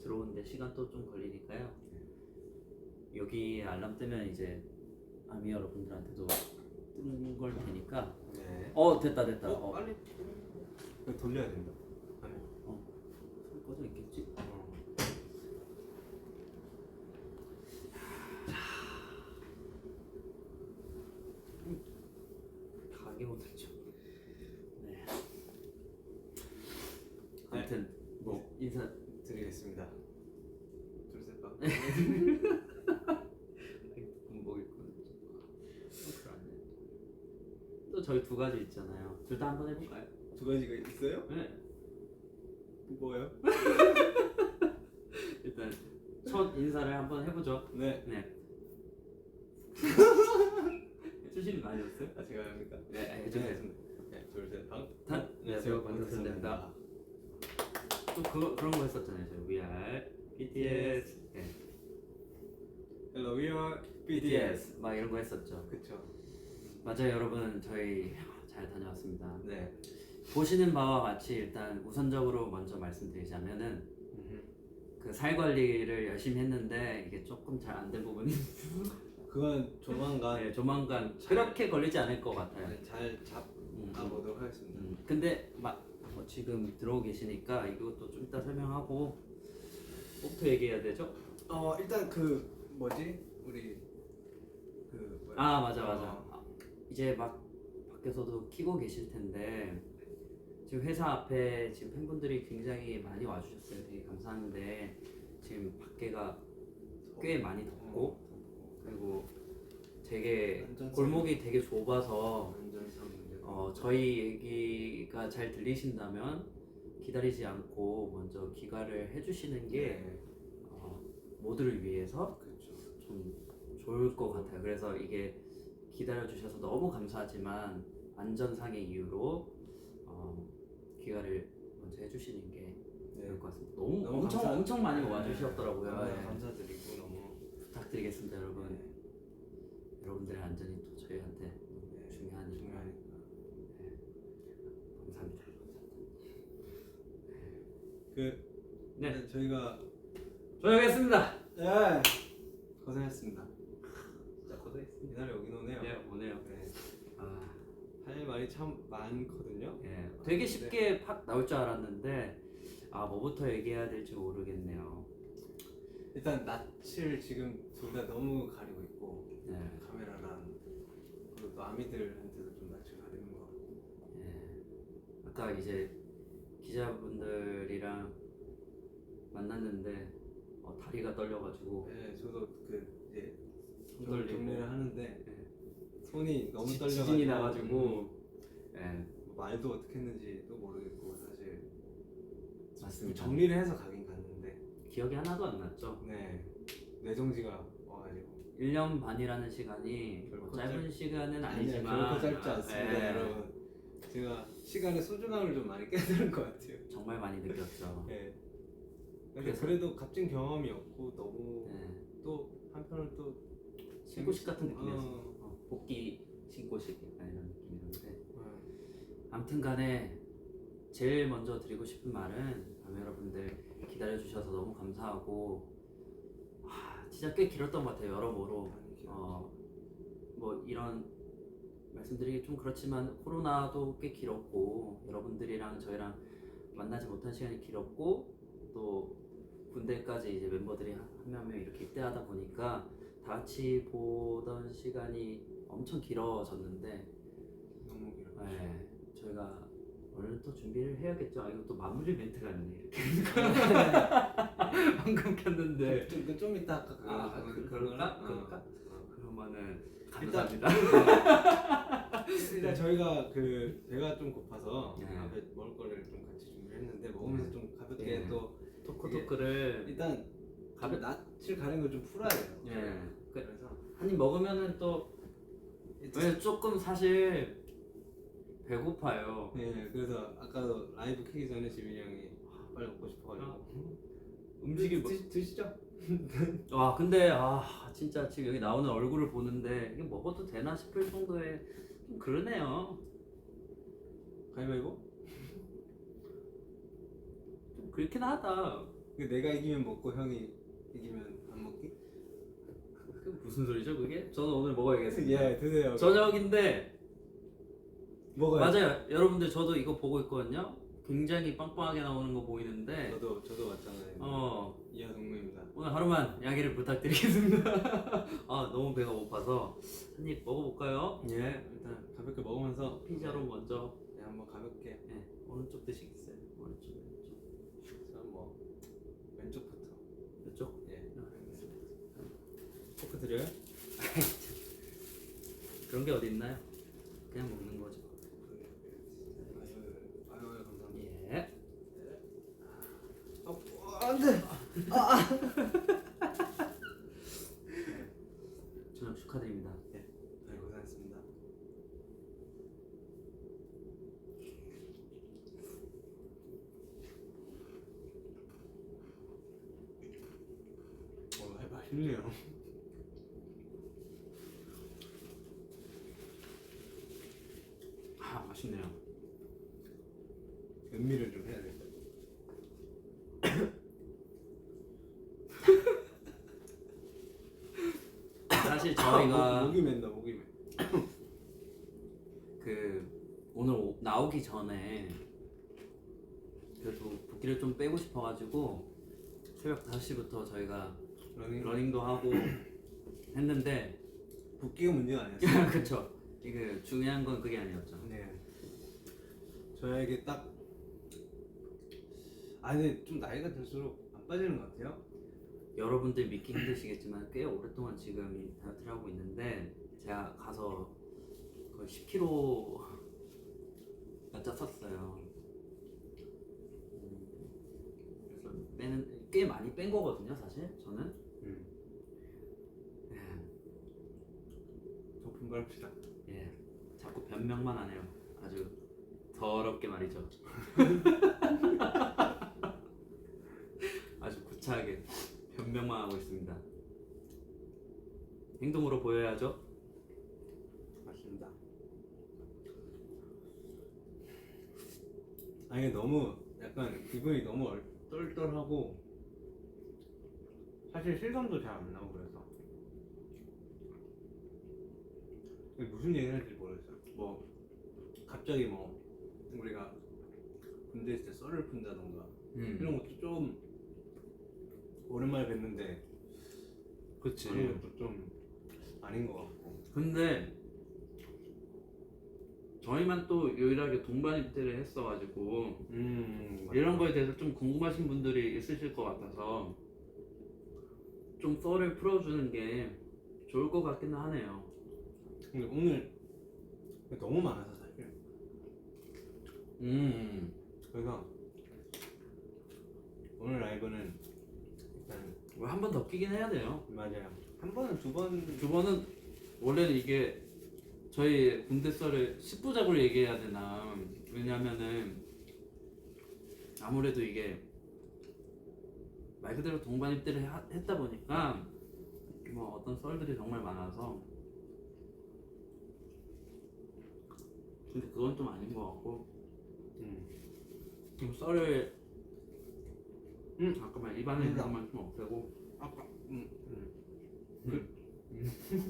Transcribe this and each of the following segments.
들어오는데 시간도 좀 걸리니까요. 여기 알람 뜨면 이제 아미 여러분들한테도 뜨는 걸 테니까. 네. 됐다. 빨리 이거 돌려야 된다. 소리 꺼져 있겠지? 가게 오늘 좀. 네. 아무튼 뭐 인사 드리겠습니다. 둘셋 봐. 뭐 있고 또 저희 두 가지 있잖아요. 둘 다 한번 해볼까요? 두 가지가 있어요? 네. 뭐예요? 일단 첫 인사를 한번 해보죠. 네. 해주시는 거 아니었어요? 제가 합니까? 네, 해주세요. 네, 둘셋 방. 안녕하세요, 방탄소년단입니다. 또 그런 거 했었잖아요. 저희 We Are BTS. 네. Hello, we are BTS 막 이런 거 했었죠. 그쵸. 맞아요, 여러분. 저희 잘 다녀왔습니다. 네. 보시는 바와 같이 일단 우선적으로 먼저 말씀드리자면은 그 살 관리를 열심히 했는데 이게 조금 잘 안 된 부분이 그건 조만간 네, 조만간 그렇게 걸리지 않을 것 같아요. 잘 잡아보도록 하겠습니다. 근데 뭐 지금 들어오고 계시니까 이것도 좀 이따 설명하고 뭐부터 얘기해야 되죠? 일단 그 뭐지 우리 그 뭐야? 맞아. 이제 막 밖에서도 키고 계실 텐데 지금 회사 앞에 지금 팬분들이 굉장히 많이 와주셨어요. 되게 감사한데 지금 밖에가 꽤 많이 덥고 그리고 되게 골목이 되게 좁아서 안전상 문제. 저희 얘기가 잘 들리신다면 기다리지 않고 먼저 귀가를 해주시는 게 모두를 위해서 그렇죠. 좀 좋을 것 같아요. 그래서 이게 기다려주셔서 너무 감사하지만 안전상의 이유로 귀가를 먼저 해주시는 게 좋을 것 같습니다. 너무 엄청 많이 와주셨더라고요. 감사드리고 너무 부탁드리겠습니다, 여러분. 여러분들의 안전이 또 저희한테 중요하니까. 감사합니다. 저희가 하겠습니다. 네 고생했습니다. 진짜 고생했습니다. 이날이 오긴 오네요. 네, 오네요. 네. 할 말이 참 많거든요. 예, 되게 쉽게 팍 나올 줄 알았는데 뭐부터 얘기해야 될지 모르겠네요. 일단 낯을 지금 둘 다 너무 가리고 있고 네. 카메라랑 그리고 또 아미들한테도 좀 낯을 가리는 것 같고. 예. 아까 이제 기자분들이랑 만났는데 다리가 떨려가지고 네, 저도 그 이제 손 떨리고 정리를 하는데 네. 손이 너무 떨려가지고 지진이 나가지고 예. 말도 어떻게 했는지도 모르겠고 사실 맞습니다. 정리를 해서 가긴 갔는데 기억이 하나도 안 났죠. 네 뇌정지가 와가지고 1년 반이라는 시간이 결코 짧은 시간은 아니지만 결코 짧지 않습니다. 예. 여러분 제가 시간의 소중함을 좀 많이 깨달은 것 같아요. 정말 많이 느꼈죠. 네. 그래도 값진 경험이었고 너무 또 한편은 또 신고식 같은 느낌이었어. 복귀 신고식 약간 이런 느낌이었는데 아무튼 간에 제일 먼저 드리고 싶은 말은 여러분들 기다려주셔서 너무 감사하고 진짜 꽤 길었던 것 같아요. 여러모로 뭐 이런 말씀드리기 좀 그렇지만 코로나도 꽤 길었고 여러분들이랑 저희랑 만나지 못한 시간이 길었고 또 군대까지 이제 멤버들이 한 명 한 명 이렇게 입대하다 보니까 다 같이 보던 시간이 엄청 길어졌는데 너무 길었죠. 네, 저희가 얼른 또 준비를 해야겠죠. 이거 또 마무리 멘트가 있네 이렇게 방금 켰는데 좀 이따 할까? 그럴까? 그러면은 감사합니다. 일단 저희가 그 배가 좀 고파서 네. 앞에 먹을 거를 좀 같이 준비했는데 먹으면서 좀 가볍게 또 토크를 일단 낯을 가리는 걸 좀 풀어야 돼요. 그래서 한 입 먹으면은 또 조금 사실 배고파요. 네, 그래서 아까도 라이브 키기 전에 지민이 형이 빨리 먹고 싶어가지고 음식이 드시죠? 근데 진짜 지금 여기 나오는 얼굴을 보는데 이게 먹어도 되나 싶을 정도의 좀 그러네요. 가위바위보? 좀 그렇긴 하다. 내가 이기면 먹고 형이 이기면 안 먹기? 그 무슨 소리죠 그게? 저는 오늘 먹어야겠습니다. 예, 드세요. 저녁인데 먹어요. 맞아요. 여러분들 저도 이거 보고 있거든요. 굉장히 빵빵하게 나오는 거 보이는데 저도 왔잖아요. 이하 동무입니다. 오늘 하루만 양해를 부탁드리겠습니다. 아 너무 배가 고파서 한 입 먹어볼까요? 예, 일단 가볍게 먹으면서 피자로 먼저 네, 한번 가볍게. 네, 오른쪽 드시겠어요? 오른쪽 왼쪽 그래서 뭐 왼쪽부터. 이쪽? 예. 알겠습니다. 포크 드려요? 그런 게 어디 있나요? 그냥 먹는 거죠. 아유 감사합니다. 예. 안돼. 저녁 축하드립니다. 네, 고생했습니다. 맛있네요. 아 맛있네요. 음미를 좀 해야 돼. 사실 저희가 목이 맨다 목이 맨. 그 오늘 나오기 전에 그래도 붓기를 좀 빼고 싶어가지고 새벽 5시부터 저희가 러닝도 하고 했는데 붓기가 문제가 아니었어요. 그쵸. 이게 중요한 건 그게 아니었죠. 네. 저에게 딱 근데 좀 나이가 들수록 안 빠지는 것 같아요. 여러분들 믿기 힘드시겠지만 꽤 오랫동안 지금 이 다이어트를 하고 있는데 제가 가서 거의 10kg가 쪘었어요. 그래서 꽤 많이 뺀 거거든요, 사실 저는. 더 분발합시다. 예, 자꾸 변명만 하네요. 아주 더럽게 말이죠. 아주 구차하게 변명만 하고 있습니다. 행동으로 보여야죠. 맞습니다. 아니 너무 약간 기분이 너무 똘똘하고 사실 실감도 잘 안 나고 그래서 무슨 얘기를 할지 모르겠어요. 뭐 갑자기 뭐 우리가 군대 있을 때 썰을 푼다던가 이런 것도 좀 오랜만에 뵀는데 그치. 그런 것도 좀 아닌 것 같고. 근데 저희만 또 유일하게 동반 입대를 했어가지고 이런 거에 대해서 좀 궁금하신 분들이 있으실 것 같아서 좀 썰을 풀어주는 게 좋을 것 같기는 하네요. 근데 오늘 너무 많아서 사실. 그래서 오늘 라이브는 일단 한 번 더 끼긴 해야 돼요. 맞아요. 한 번은 두 번은 원래는 이게 저희 군대 썰을 10부작으로 얘기해야 되나. 왜냐면은 아무래도 이게 말 그대로 동반 입대를 했다 보니까 뭐 어떤 썰들이 정말 많아서 근데 그건 좀 아닌 것 같고 좀 썰을 잠깐만 입안에 있는 것만 좀 없애고 아까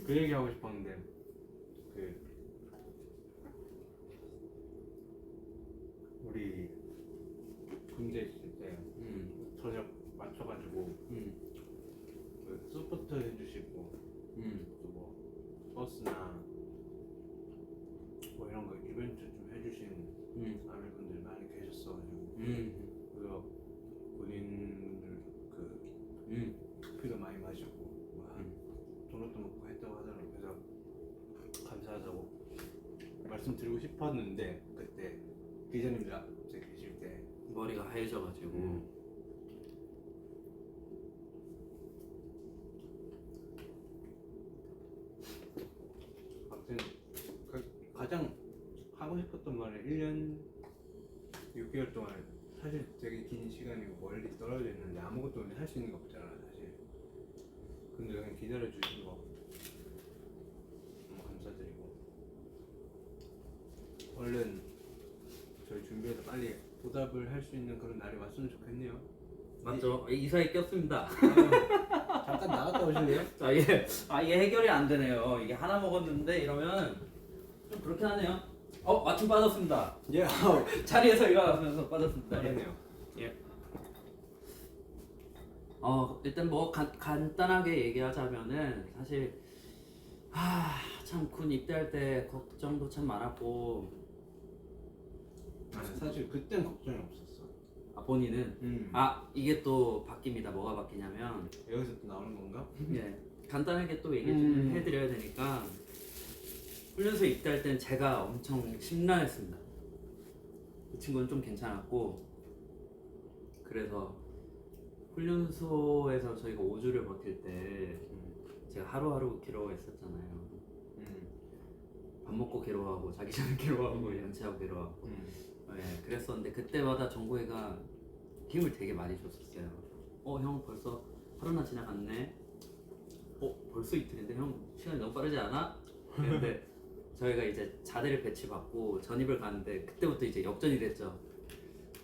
그 얘기 하고 싶었는데 우리 군대 있을 때 저녁 맞춰가지고 서포트 해주시고 또 뭐 버스나 뭐 이런 거 이벤트 좀 해주신 아미분들 많이 계셨어가지고 그래서 군인들 커피도 많이 마시고 도넛도 먹고 했다고 하더라고요. 그래서 감사하다고 말씀드리고 싶었는데 그때 기자님들 앞에 계실 때 머리가 하얘져가지고 아무튼 가장 하고 싶었던 말을 1년 6개월 동안 사실 되게 긴 시간이고 멀리 떨어져 있는데 아무것도 할 수 있는 게 없잖아 사실. 근데 그냥 기다려 주신 거 너무 감사드리고 얼른 저희 준비해서 빨리 보답을 할 수 있는 그런 날이 왔으면 좋겠네요. 맞죠? 이사에 꼈습니다. 잠깐 나갔다 오실래요? 자, 이게 해결이 안 되네요. 이게 하나 먹었는데 이러면 좀 그렇긴 하네요. 마침 빠졌습니다. 예. 자리에서 일어나면서 빠졌습니다. 그러네요. 일단 뭐 간단하게 얘기하자면은 사실 참 군 입대할 때 걱정도 참 많았고 사실 그땐 걱정이 없었어. 본인은 이게 또 바뀝니다. 뭐가 바뀌냐면 여기서 또 나오는 건가? 간단하게 또 얘기 좀 해드려야 되니까 훈련소 입대할 때는 제가 엄청 심란했습니다. 그 친구는 좀 괜찮았고 그래서 훈련소에서 저희가 5주를 버틸 때 제가 하루하루 괴로워했었잖아요. 밥 먹고 괴로워하고 자기 전에 괴로워하고 연체하고 괴로워하고 그랬었는데 그때마다 정국이가 힘을 되게 많이 줬었어요. 형 벌써 하루나 지나갔네. 벌써 이틀인데 형 시간이 너무 빠르지 않아? 근데 저희가 이제 자대를 배치받고 전입을 가는데 그때부터 이제 역전이 됐죠.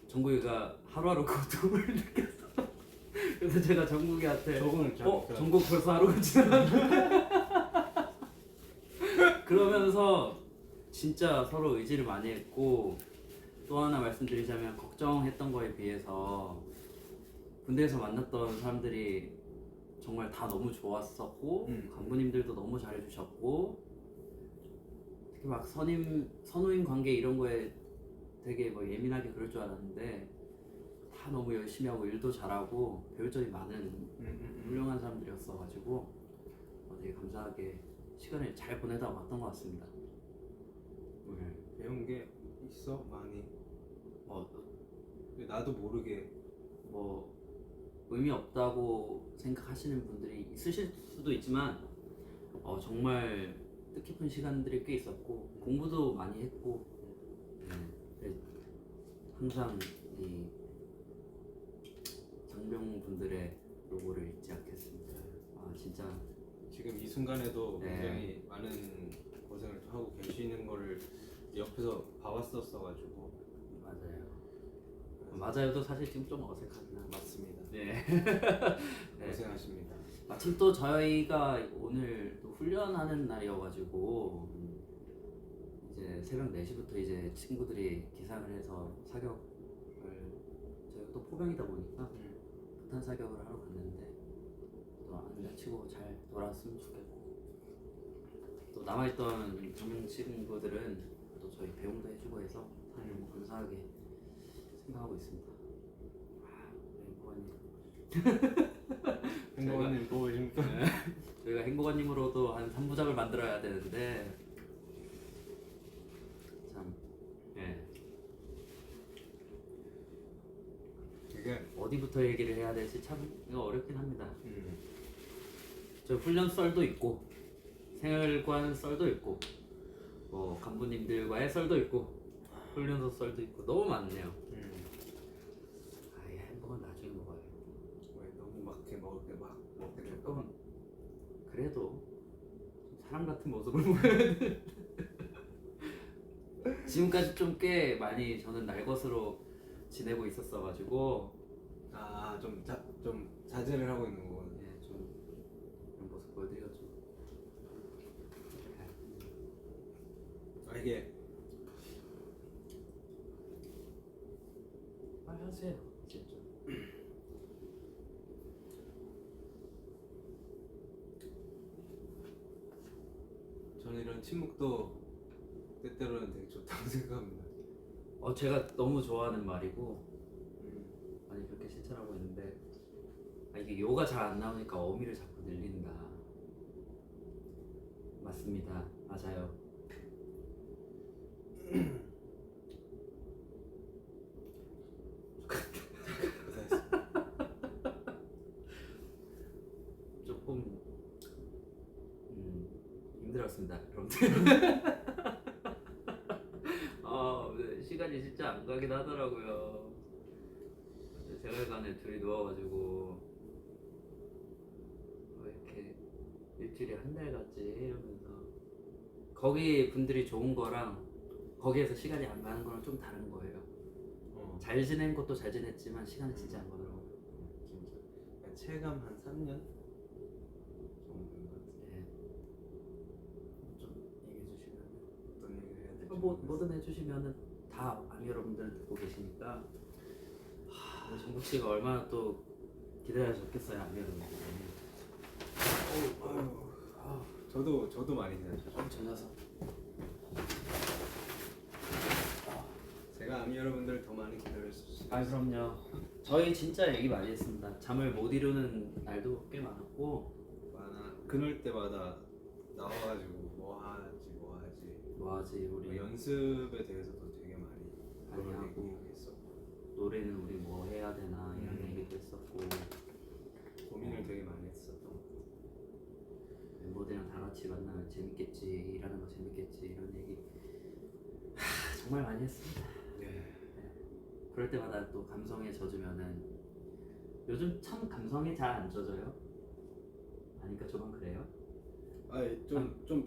정국이가 하루하루 고통을 느꼈어. 그래서 제가 정국이한테 적응을 잘하니까. 정국 벌써 하루가 지나갔네. 그러면서 진짜 서로 의지를 많이 했고 또 하나 말씀드리자면 걱정했던 거에 비해서 군대에서 만났던 사람들이 정말 다 너무 좋았었고 간부님들도 너무 잘해주셨고 특히 막 선후임 관계 이런 거에 되게 뭐 예민하게 그럴 줄 알았는데 다 너무 열심히 하고 일도 잘하고 배울 점이 많은 훌륭한 사람들이었어가지고 되게 감사하게 시간을 잘 보내다 왔던 것 같습니다. 배운 게 있어 많이. 뭐 나도 모르게 뭐 의미 없다고 생각하시는 분들이 있으실 수도 있지만 정말 뜻깊은 시간들이 꽤 있었고 공부도 많이 했고 항상 이 장병분들의 로고를 잊지 않겠습니다. 진짜 지금 이 순간에도 굉장히 많은 고생을 하고 계시는 거를 옆에서 봐왔었어가지고. 맞아요도 사실 지금 좀 어색하긴 합니다. 맞습니다. 네. 고생하십니다. 마침 또 저희가 오늘 또 훈련하는 날이어가지고 이제 새벽 4시부터 이제 친구들이 기상을 해서 사격을 저희가 또 포병이다 보니까 폭탄 사격을 하러 갔는데 또 안 다치고 잘 돌아왔으면 좋겠고 또 남아있던 젊은 친구들은 또 저희 배웅도 해주고 해서 너무 감사하게 생각하고 있습니다. 행복한님 보고 계십니까? 저희가 행복한님으로도 한 3부작을 만들어야 되는데 참 이게 어디부터 얘기를 해야 될지 참 이거 어렵긴 합니다. 저 훈련 썰도 있고 생활관 썰도 있고 뭐 간부님들과의 썰도 있고 훈련소 썰도 있고 너무 많네요. 행복은 나중에 먹어요. 왜 너무 막 이렇게 먹게 될까? 조금 그래도 사람 같은 모습을 보여야 돼. 지금까지 좀 꽤 많이 저는 날것으로 지내고 있었어가지고 좀 자제를 하고 있는 거고. 좀 그런 모습 보여드려야죠. 이게 빨리 하세요. 진짜. 저는 이런 침묵도 때때로는 되게 좋다고 생각합니다. 제가 너무 좋아하는 말이고 많이 그렇게 실천하고 있는데 이게 요가 잘 안 나오니까 어미를 자꾸 늘린다. 맞습니다. 맞아요. 조금 힘들었습니다, 여러분들. 시간이 진짜 안 가긴 하더라고요. 생활관에 둘이 누워가지고 왜 이렇게 일주일에 한 달 갔지 이러면서 거기 분들이 좋은 거랑 거기에서 시간이 안 가는 거랑 좀 다른 거예요. 잘 지낸 것도 잘 지냈지만 시간이 진짜 안 가더라고요. 체감 한 3년 정도인 것 같아요. 예. 좀 얘기해 주시면 어떤 얘기를 해야 될지 뭐든 해주시면은 다 아미 여러분들 듣고 계시니까 우리 정국 씨가 얼마나 또 기다려졌겠어요 아미 여러분들. 저도 많이 기다렸죠. 저 녀석. 제가 아미 여러분들 더 많이 기다렸었어요. 아 그럼요. 저희 진짜 얘기 많이 했습니다. 잠을 못 이루는 날도 꽤 많았고 그럴 때마다 나와가지고 뭐하지 뭐하지 뭐 우리 연습에 대해서도 되게 많이 그런 하고. 얘기했었고 노래는 우리 뭐 해야 되나 이런 얘기도 했었고 고민을 되게 많이 했었던 것 같아요. 멤버들이랑 다 같이 만나면 재밌겠지 일하는 거 재밌겠지 이런 얘기 정말 많이 했습니다. 네. 그럴 때마다 또 감성에 젖으면은 요즘 참 감성에 잘 안 젖어요. 아니까 저만 그래요.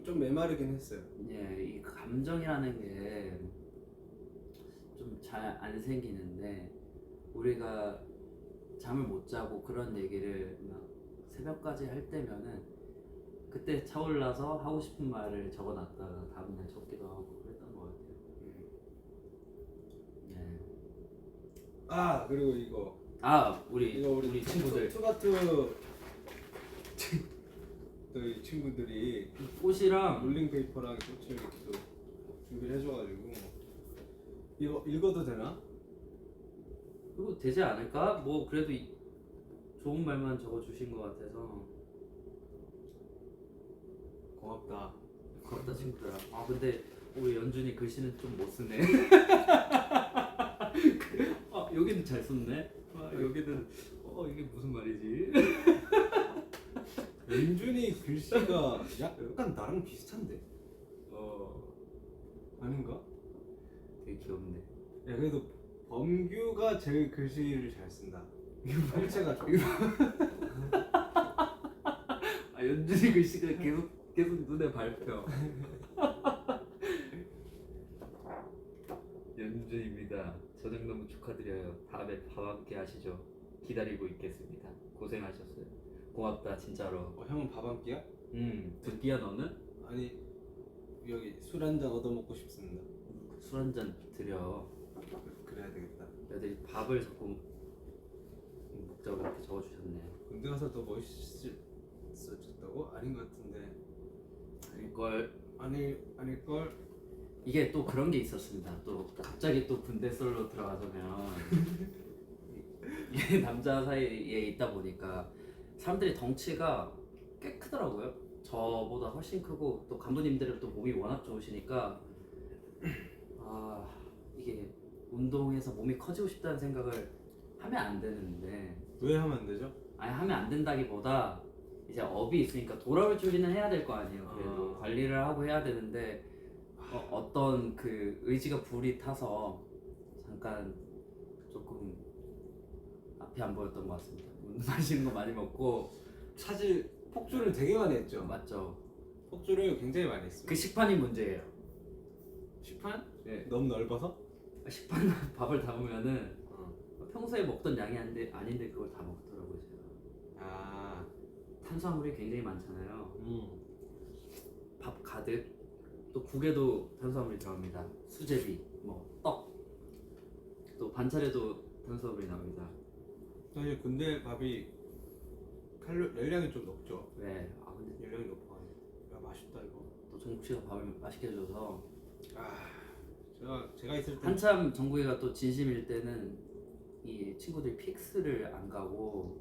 좀 메마르긴 했어요. 예, 이 감정이라는 게 좀 잘 안 생기는데 우리가 잠을 못 자고 그런 얘기를 막 새벽까지 할 때면은 그때 차올라서 하고 싶은 말을 적어놨다가 다음날 적기도 하고 그랬던 것 같아요. 네. 아 그리고 이거 우리 친구들 투가투 저희 친구들이 꽃이랑 롤링페이퍼랑 꽃을 이렇게 또 준비를 해줘가지고 이거 읽어도 되나? 이거 되지 않을까? 뭐 그래도 좋은 말만 적어주신 것 같아서 고맙다. 고맙다 친구들아. 아 근데 우리 연준이 글씨는 좀 못 쓰네. 아 여기는 잘 썼네. 아 여기는 이게 무슨 말이지? 연준이 글씨가 약간 나랑 비슷한데? 아닌가? 되게 귀엽네. 야 그래도 범규가 제일 글씨를 잘 쓴다. 일체가 좋아. 아 연준이 글씨가 계속 눈에 밟혀. 연준입니다. 저녁 너무 축하드려요. 다음에 밥 함께 하시죠. 기다리고 있겠습니다. 고생하셨어요. 고맙다 진짜로. 형은 밥 한 끼야? 듣기야 너는? 아니 여기 술 한잔 얻어먹고 싶습니다. 술 한 잔 드려. 그래야 되겠다. 애들이 밥을 자꾸 먹자고 이렇게 적어주셨네. 군대 가서 더 멋있어졌다고? 아닌 것 같은데. 이걸 아닐걸? 이게 또 그런 게 있었습니다. 또 갑자기 또 군대 썰로 들어가자면 이게 남자 사이에 있다 보니까 사람들이 덩치가 꽤 크더라고요. 저보다 훨씬 크고 또 간부님들은 또 몸이 워낙 좋으시니까 아 이게 운동해서 몸이 커지고 싶다는 생각을 하면 안 되는데 왜 하면 안 되죠? 아니 하면 안 된다기보다 이제 업이 있으니까 돌아올 준비는 해야 될 거 아니에요. 그래도 관리를 하고 해야 되는데 어떤 그 의지가 불이 타서 잠깐 조금 앞이 안 보였던 것 같습니다. 맛있는 거 많이 먹고 사실 폭주를 되게 많이 했죠. 맞죠? 폭주를 굉장히 많이 했어요. 그 식판이 문제예요. 식판? 네. 너무 넓어서? 식판 밥을 담으면은 평소에 먹던 양이 아닌데 그걸 다 먹더라고요 제가. 아, 탄수화물이 굉장히 많잖아요. 밥 가득 또 국에도 탄수화물이 들어갑니다. 수제비, 뭐 떡, 또 반찬에도 탄수화물이 나옵니다. 사실 군대 밥이 열량이 좀 높죠. 네. 아 근데 열량이 높아가지고 야 맛있다 이거. 또 정국 씨가 밥을 맛있게 해줘서 제가 있을 때 한참 정국이가 또 진심일 때는 이 친구들이 픽스를 안 가고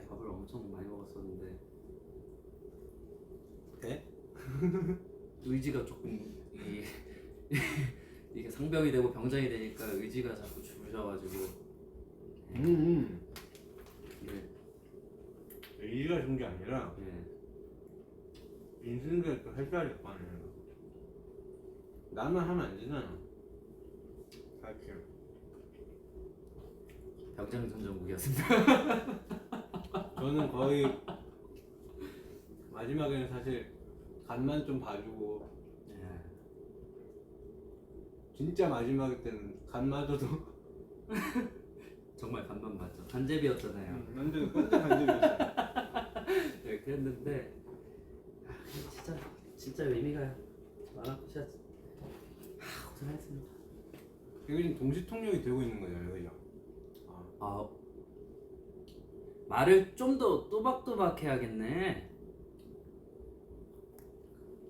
밥을 엄청 많이 먹었었는데 네? 의지가 조금 이게 상병이 되고 병장이 되니까 의지가 자꾸 줄여가지고 네. 의지가 좋은 게 아니라 네. 인생을 또 해줘야 될 거 아니에요. 나만 하면 안 되잖아. 그렇지. 병장 전정국이었습니다. 저는 거의 마지막에는 사실 간만 좀 봐주고 네. 진짜 마지막 때는 간마저도 정말 간만 맞죠. 간제비였잖아요. 완전 간접이었어. 네, 그랬는데 진짜 의미가 많았고 진짜 고생했습니다. 이거 지금 동시 통역이 되고 있는 거잖아요, 그죠? 아, 말을 좀 더 또박또박 해야겠네.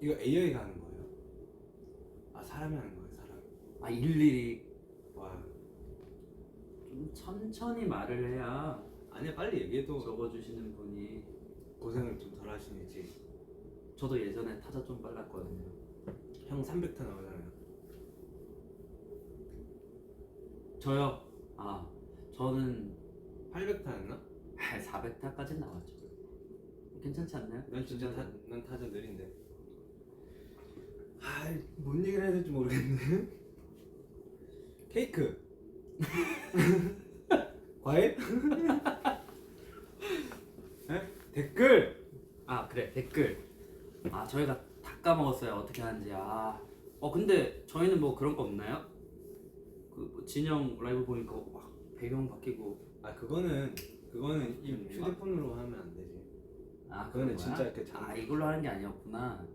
이거 AI가 하는 거예요? 사람이 하는 거예요, 사람. 일일이 와, 좀 천천히 말을 해야 아니야 빨리 얘기해도 적어주시는 분이. 고생을 좀 덜 하시는지. 저도 예전에 타자 좀 빨랐거든요. 형 300타 나오잖아요. 저요? 저는 800타였나? 400타까지 나왔죠. 괜찮지 않나요? 난 진짜 난 타자 느린데. 뭔 얘기를 해야 될지 모르겠네. 케이크. 과일? 네? 댓글. 그래, 댓글. 저희가 다 까먹었어요. 어떻게 하는지. 근데 저희는 뭐 그런 거 없나요? 뭐 진영 라이브 보니까 막 배경 바뀌고. 그거는 이 휴대폰으로 하면 안 되지. 그거는 그거는 진짜 이렇게 이걸로 하는 게 아니었구나.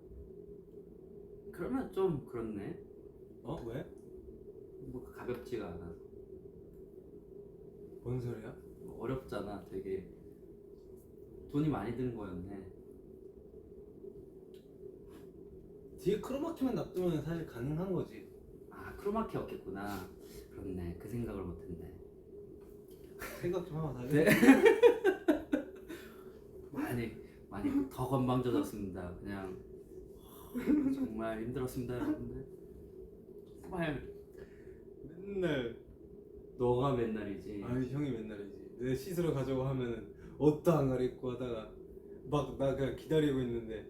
그러면 좀 그렇네. 왜? 뭐 가볍지가 않아. 뭔 소리야? 어렵잖아. 되게 돈이 많이 드는 거였네. 뒤에 크로마키만 놔두면 사실 가능한 거지. 크로마키였겠구나. 그렇네. 그 생각을 못했네. 생각 좀 하고 다시. 네. 많이 더 건방져졌습니다. 그냥 정말 힘들었습니다, 여러분들. 정말 맨날 너가 맨날이지. 형이 맨날이지. 내 씻으러 가자고 하면은 옷도 안 갈아입고 하다가 막 나 그냥 기다리고 있는데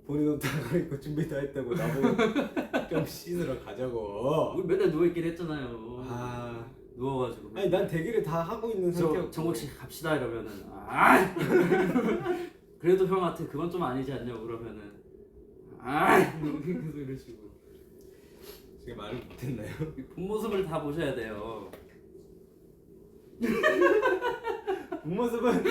본인 옷도 안 갈아입고 준비 다 했다고 나보고 좀 씻으러 가자고. 우리 맨날 누워있긴 했잖아요. 아, 누워가지고. 아니 난 대기를 다 하고 있는 상태였고. 정국씨 갑시다 이러면은 그래도 형한테 그건 좀 아니지 않냐고 그러면은 계속 이러시고. 제가 말을 못했나요? 본 모습을 다 보셔야 돼요. 본 모습은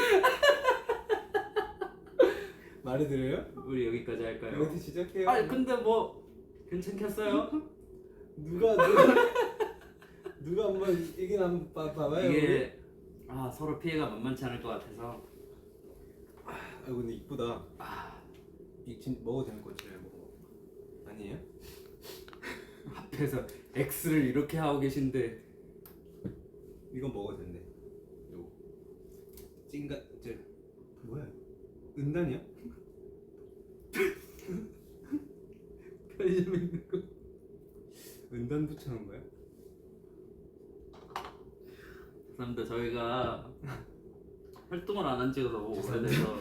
말해드려요? 우리 여기까지 할까요? 여기서 시작해요. 근데 뭐 괜찮겠어요? 누가 한번 얘기나 한번 봐봐요. 이게 서로 피해가 만만치 않을 것 같아서. 근데 이쁘다. 이 진짜 먹어도 되는 거잖아요. 아니에요? 앞에서 X를 이렇게 하고 계신데. 이건 먹어도 된대. 요거 찐가 뭐야? 은단이야? 편의점에 있는 거. 은단 붙여놓은 거야? 죄송합니다. 저희가 활동을 안 한 지가 너무 오래돼서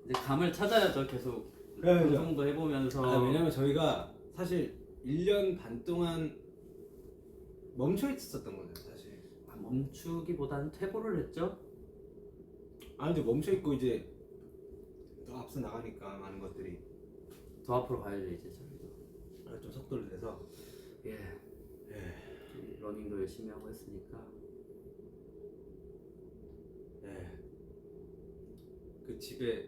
이제 감을 찾아야죠. 계속 방송도 해보면서. 왜냐면 저희가 사실 1년 반 동안 멈춰 있었던 거예요, 사실. 멈추기보다는 퇴보를 했죠. 근데 멈춰 있고 이제 더 앞서 나가니까 많은 것들이 더 앞으로 가야죠 이제 저희도. 좀 속도를 내서. 러닝도 열심히 하고 했으니까. 그 집에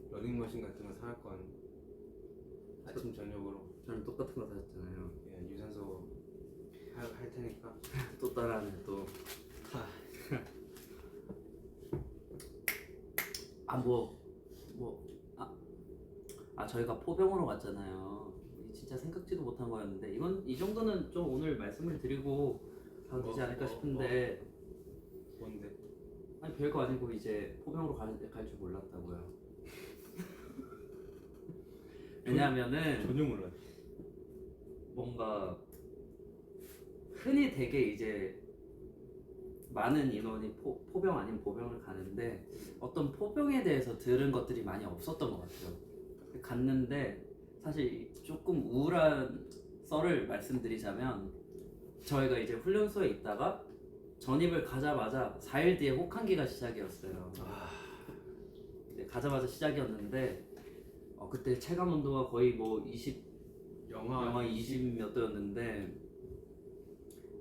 러닝머신 같은 거 사갈 건 아침 저녁으로. 저는 똑같은 거 사셨잖아요. 유산소 할 테니까. 또 따라하네 또. 저희가 포병으로 갔잖아요. 진짜 생각지도 못한 거였는데 이 정도는 좀 오늘 말씀을 드리고 가도 되지 않을까 싶은데. 뭔데? 별거 아니고 이제 포병으로 갈 줄 몰랐다고요. 왜냐하면은 전혀 몰랐어. 뭔가 흔히 되게 이제 많은 인원이 포병 아닌 보병을 가는데 어떤 포병에 대해서 들은 것들이 많이 없었던 것 같아요. 갔는데 사실 조금 우울한 썰을 말씀드리자면 저희가 이제 훈련소에 있다가 전입을 가자마자 4일 뒤에 혹한기가 시작이었어요. 가자마자 시작이었는데 그때 체감 온도가 거의 뭐 20 영하 20 몇 도였는데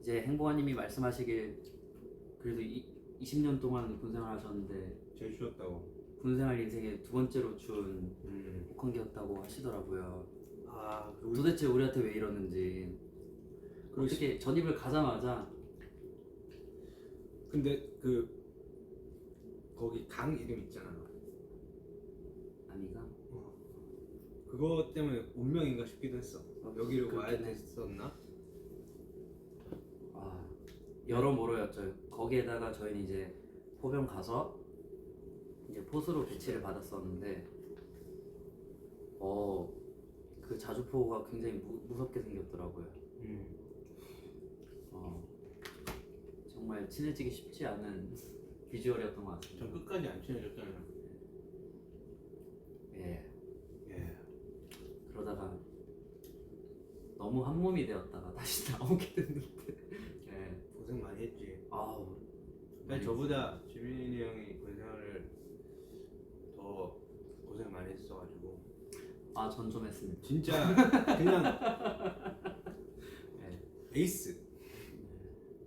이제 행보관님이 말씀하시길 그래도 20년 동안 군생활 하셨는데 제일 추웠다고. 군생활 인생의 두 번째로 추운 음. 혹한기였다고 하시더라고요. 아 도대체 우리한테 왜 이러는지. 어떻게 전입을 가자마자 근데 그 거기 강 이름 있잖아. 아니가 그거 때문에 운명인가 싶기도 했어. 여기로 와야 그렇긴 해. 됐었나? 아, 여러모로였죠. 거기에다가 저희는 이제 포병 가서 이제 포수로 배치를 받았었는데 그 자주포가 굉장히 무섭게 생겼더라고요. 정말 친해지기 쉽지 않은 비주얼이었던 것 같습니다. 전 끝까지 안 친해졌잖아요. 예. 예. 그러다가 너무 한 몸이 되었다가 다시 나오게 됐는데 예. 고생 많이 했지. 아우 근데 저보다 지민이 형이 군생활을 더 고생 많이 했어가지고 전 좀 했습니다. 진짜 그냥 예. 에이스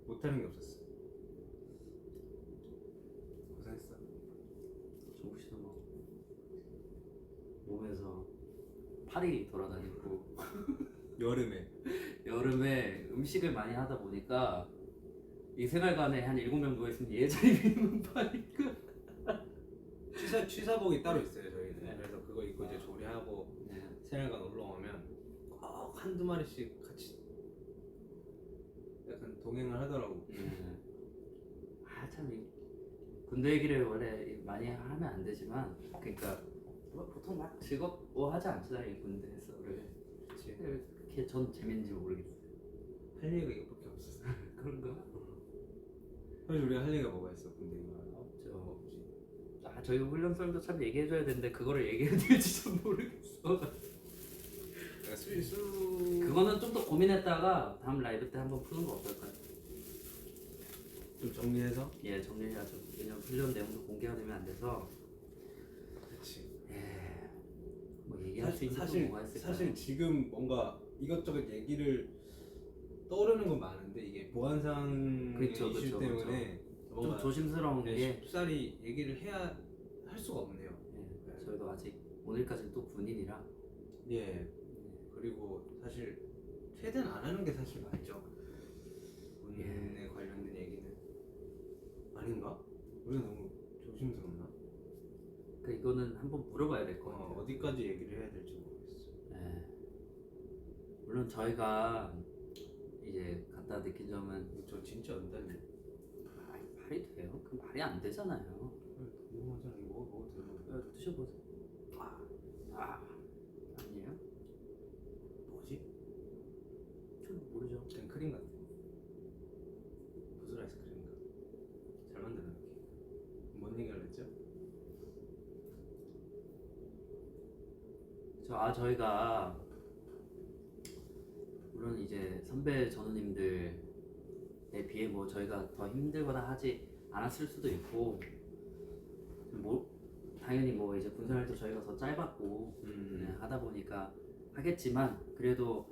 못하는 게 없었어. 고생했어. 정국 씨도 뭐 몸에서 팔이 돌아다니고 여름에 음식을 많이 하다 보니까 이 생활관에 한 7명 누워있으면 예전이면 파니까 취사복이 따로 있어요 저희는. 네. 그래서 그거 입고 이제 조리하고 네. 생활관 올라오면 꼭 한두 마리씩 같이 약간 동행을 하더라고. 참 군대 얘기를 원래 많이 하면 안 되지만 그러니까 뭐 보통 막 즐거워하지 않잖아요 이 군대에서를. 그치. 그게 전 재밌는지 모르겠어요. 할 얘기가 이거밖에 없었어. 그런가? 사실 우리가 할 얘기가 뭐가 있어 군대 없죠. 없지. 저희 훈련설도 참 얘기해줘야 되는데 그거를 얘기해야 될지 좀 모르겠어. 그러니까 술 그거는 좀 더 고민했다가 다음 라이브 때 한번 푸는 거 어떨까요? 좀 정리해서. 예, 정리해야죠. 왜냐면 훈련 내용도 공개가 되면 안 돼서. 그렇지. 예. 뭐 얘기할 수 있는 게 뭐가 있을까요? 사실 지금 뭔가 이것저것 얘기를 떠오르는 건 많은데 이게 보안상 그쵸, 이슈 그쵸, 때문에 좀 뭔가 조심스러운 게 쉽사리 얘기를 해야 할 수가 없네요. 예, 저희도 아직 오늘까지 또 군인이라 예. 그리고 사실 최대한 안 하는 게 사실 맞죠. 군인에 관련된 얘기는 아닌가? 우리가 너무 조심스럽나? 그 이거는 한번 물어봐야 될 것 같아요. 어디까지 얘기를 해야 될지 모르겠어. 예. 물론 저희가 이제 갖다 느낀 점은 저 진짜 안달네. 말이 돼요? 그 말이 안 되잖아요. 궁금하잖아. 이거 먹어도 되나? 드셔보세요. 아니에요? 뭐지? 좀 모르죠. 그냥 크림 같아. 무슨 아이스크림인가? 잘 만드는 느낌. 뭔 얘기를 했죠? 저희가 물론 이제 선배 전우님들에 비해 뭐 저희가 더 힘들거나 하지 않았을 수도 있고 뭐 당연히 뭐 이제 군생활도 저희가 더 짧았고 하다 보니까 하겠지만 그래도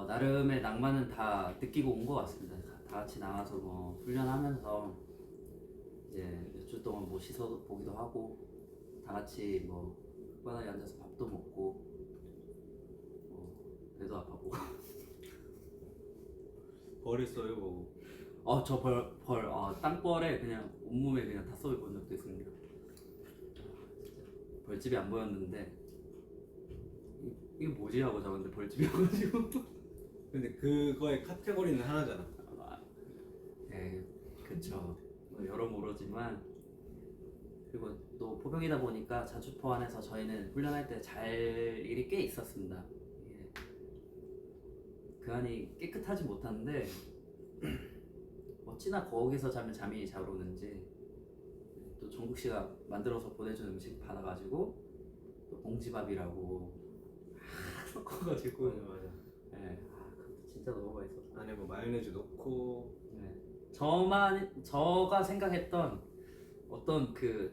나름의 낭만은 다 느끼고 온 것 같습니다. 다 같이 나가서 뭐 훈련하면서 이제 몇 주 동안 뭐 씻어 보기도 하고 다 같이 뭐 흙바닥에 앉아서 밥도 먹고 배도 아파보고. 벌했어요 뭐. 저 땅벌에 그냥 온몸에 그냥 다 쏘여 본 적도 있습니다. 벌집이 안 보였는데 이게 뭐지 하고 잡았는데 벌집이어가지고. 근데 그거의 카테고리는 하나잖아. 네, 그쵸. 뭐 여러모로지만 그리고 또 포병이다 보니까 자주포 안에서 저희는 훈련할 때 잘 일이 꽤 있었습니다. 예. 그 안이 깨끗하지 못한데 어찌나 거기서 자면 잠이 잘 오는지 또 정국 씨가 만들어서 보내준 음식 받아가지고 또 봉지밥이라고 섞어가지고 맞아. 예, 그것도 진짜 너무 맛있었어. 안에 뭐 마요네즈 넣고. 저가 생각했던 어떤 그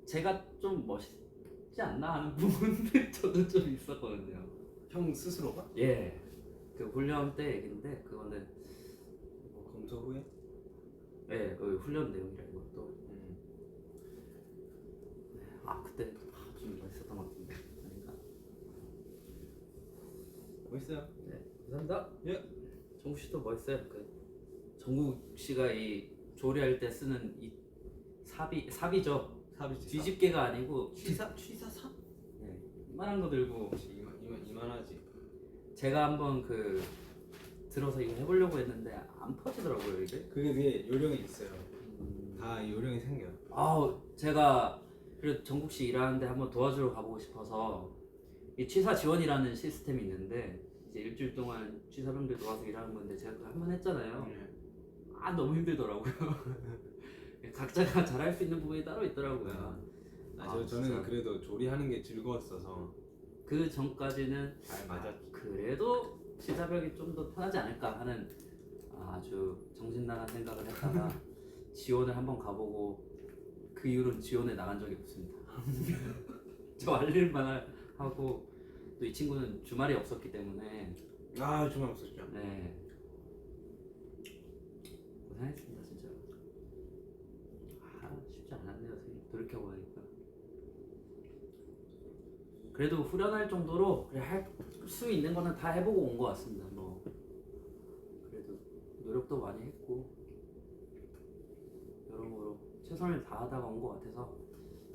제가 좀 멋있지 않나 하는 부분들 저도 좀 있었거든요. 형 스스로가? 예, 그 훈련 때 얘긴데 그거는 검소 후에? 네, 그 훈련 내용이라 이것도. 아 그때 좀 멋있었던 것 같은데. 그러니까. 멋있어요. 네, 감사합니다. 예. 정국 씨도 멋있어요. 그 정국 씨가 이 조리할 때 쓰는 이 삽이죠. 삽이 뒤집개가 아니고 취사 삽? 네, 이만한 거 들고 이만하지. 제가 한번 그 들어서 이거 해보려고 했는데 안 퍼지더라고요 이게. 그게 요령이 있어요. 다 요령이 생겨. 아우 제가 그래도 정국 씨 일하는데 한번 도와주러 가보고 싶어서 이 취사 지원이라는 시스템이 있는데 이제 일주일 동안 취사병들 도와서 일하는 건데 제가 그거 한번 했잖아요. 아 너무 힘들더라고요. 각자가 잘할 수 있는 부분이 따로 있더라고요. 저는 진짜. 그래도 조리하는 게 즐거웠어서 그 전까지는 잘 맞았죠. 그래도 취사병이 좀 더 편하지 않을까 하는 아주 정신 나간 생각을 했다가 지원을 한번 가보고 그 이후로는 지원에 나간 적이 없습니다. 저 할 일만 하고 또 이 친구는 주말이 없었기 때문에 정말 없었죠. 네 고생했습니다 진짜. 쉽지 않았네요 돌이켜보니까. 그래도 후련할 정도로 그래 할 수 있는 거는 다 해보고 온 것 같습니다. 뭐 그래도 노력도 많이 했고 여러모로 최선을 다하다가 온 것 같아서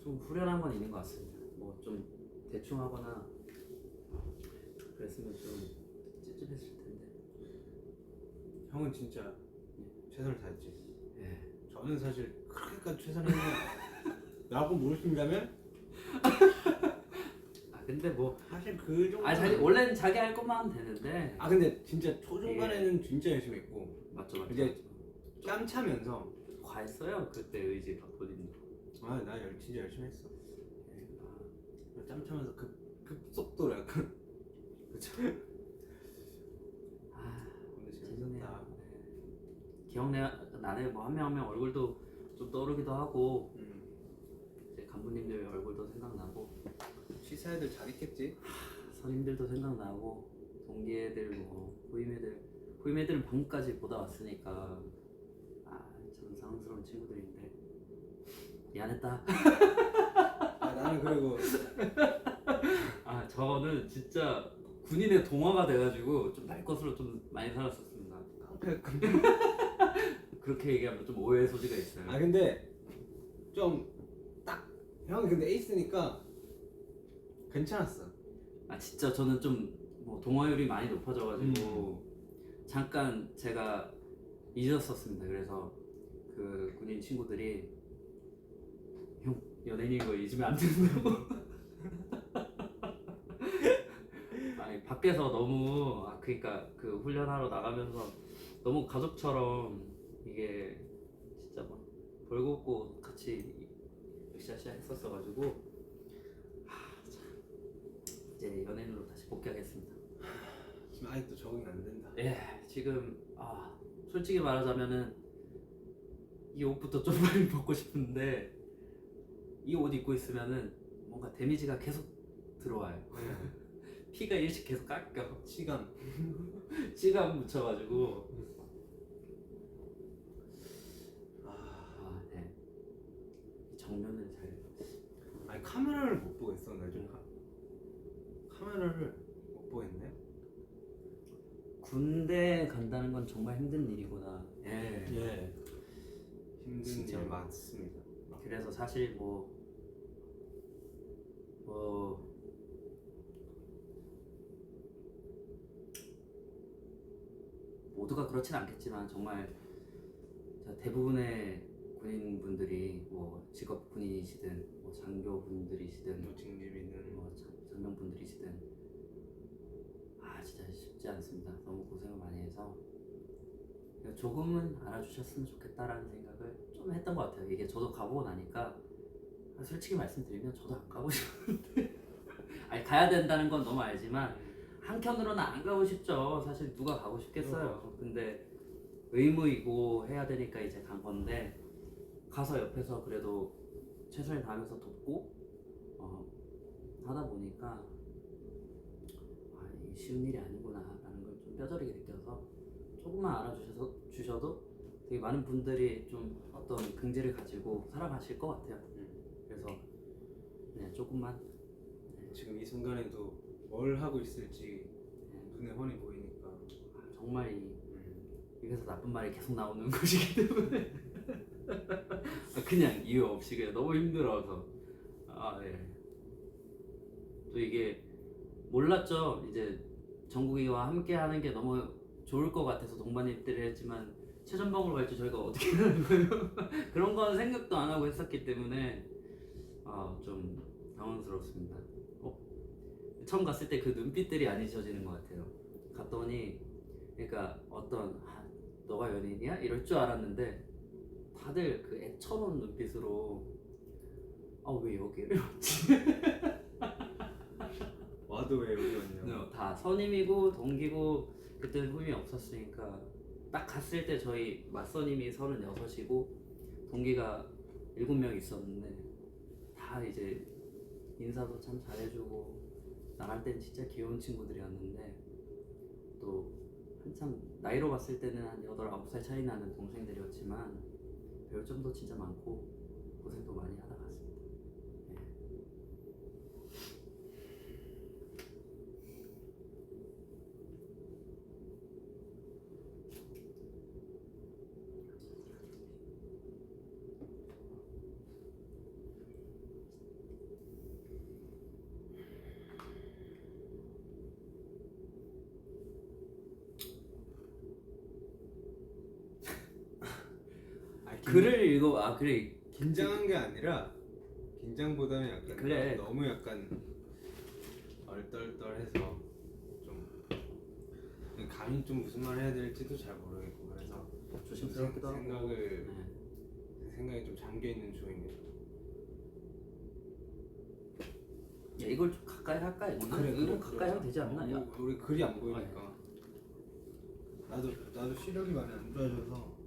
좀 후련한 건 있는 것 같습니다. 뭐 좀 대충 하거나 그랬으면 좀 찝찝했을 텐데. 형은 진짜 최선을 다했지. 예. 저는 사실 그렇게까지 최선을 했냐고 물으신다면 근데 뭐 사실 그 정도. 원래는 자기 할 것만 하면 되는데. 근데 진짜 초중반에는 진짜 열심히 했고 맞죠. 이제 짬 차면서 과했어요 그때 의지가 본인도. 나 진짜 열심히 했어. 짬 차면서 급속도로 약간. 그쵸. 근데 죄송해요. 재밌었다. 기억나네. 뭐 한 명 한 명 얼굴도 좀 떠오르기도 하고 이제 간부님들 얼굴도 생각나고 취사애들 잘 있겠지? 선임들도 생각나고 동기애들 뭐 후임애들은 방금까지 보다 왔으니까 참 상스러운 친구들인데 미안했다. 나는 그리고 저는 진짜 군인의 동화가 돼가지고 좀 날 것으로 좀 많이 살았었습니다. 깡패. 그렇게 얘기하면 좀 오해의 소지가 있어요. 근데 좀 딱 형이 근데 에이스니까 괜찮았어. 진짜 저는 좀 뭐 동화율이 많이 높아져가지고 잠깐 제가 잊었었습니다. 그래서 그 군인 친구들이 형 연예인인 거 잊으면 안 된다고. 밖에서 너무 그러니까 그 훈련하러 나가면서 너무 가족처럼 이게 진짜 막 벌겋고 같이 으쌰으쌰 했었어가지고 참 이제 연예인으로 다시 복귀하겠습니다. 지금 아직도 적응이 안 된다. 지금 솔직히 말하자면은 이 옷부터 좀 빨리 벗고 싶은데 이 옷 입고 있으면은 뭔가 데미지가 계속 들어와요. 피가 일씩 계속 깎여. 시간 묻혀가지고 네. 이 정면을 잘. 카메라를 못 보겠어. 나 좀 카메라를 못 보겠네. 군대 간다는 건 정말 힘든 일이구나. 힘든 진짜. 일 많습니다. 그래서 사실 뭐 모두가 그렇진 않겠지만 정말 대부분의 군인분들이 뭐 직업 군인이시든 뭐 장교분들이시든 또 징집이는 뭐 장병분들이시든 진짜 쉽지 않습니다. 너무 고생을 많이 해서 조금은 알아주셨으면 좋겠다라는 생각을 좀 했던 것 같아요. 이게 저도 가보고 나니까 솔직히 말씀드리면 저도 안 가고 싶은데 가야 된다는 건 너무 알지만 한켠으로는 안 가고 싶죠. 사실 누가 가고 싶겠어요. 근데 의무이고 해야 되니까 이제 간 건데 가서 옆에서 그래도 최선을 다하면서 돕고 하다 보니까 이게 쉬운 일이 아니구나 라는 걸 좀 뼈저리게 느껴서 조금만 알아주셔도 되게 많은 분들이 좀 어떤 긍지를 가지고 살아가실 것 같아요. 그래서 그냥 조금만 지금 이 순간에도 뭘 하고 있을지 네, 눈에 훤히 보이니까. 정말 입에서 나쁜 말이 계속 나오는 것이기 때문에 그냥 이유 없이 그냥 너무 힘들어서 또 이게 몰랐죠. 이제 정국이와 함께 하는 게 너무 좋을 것 같아서 동반 입대를 했지만 최전방으로 갈지 저희가 어떻게 하는 거예요? 그런 건 생각도 안 하고 했었기 때문에 좀 당황스럽습니다. 처음 갔을 때 그 눈빛들이 안 잊혀지는 것 같아요. 갔더니 그러니까 어떤 너가 연예인이야? 이럴 줄 알았는데 다들 그 애처로운 눈빛으로 왜 여기를 왔지? 와도 왜 여기 왔냐. 다 선임이고 동기고 그때는 후임이 없었으니까 딱 갔을 때 저희 맞선임이 36이고 동기가 7명 있었는데 다 이제 인사도 참 잘해주고 나갈 땐 진짜 귀여운 친구들이었는데 또 한참 나이로 봤을 때는 한 8, 9살 차이 나는 동생들이었지만 배울 점도 진짜 많고 고생도 많이 하다 갔습니다. 글을 읽어 그래 긴장한 게 아니라 긴장보다는 약간 그래. 너무 약간 얼떨떨해서 좀 감히 좀 무슨 말 해야 될지도 잘 모르겠고 그래서 조심스럽기도 하고 생각이 좀 잠겨 있는 중입니다. 야, 이걸 좀 가까이 할까? 이거 가까이 하면 되지 않나? 야. 우리 글이 안 보이니까. 나도 시력이 많이 안 좋아져서.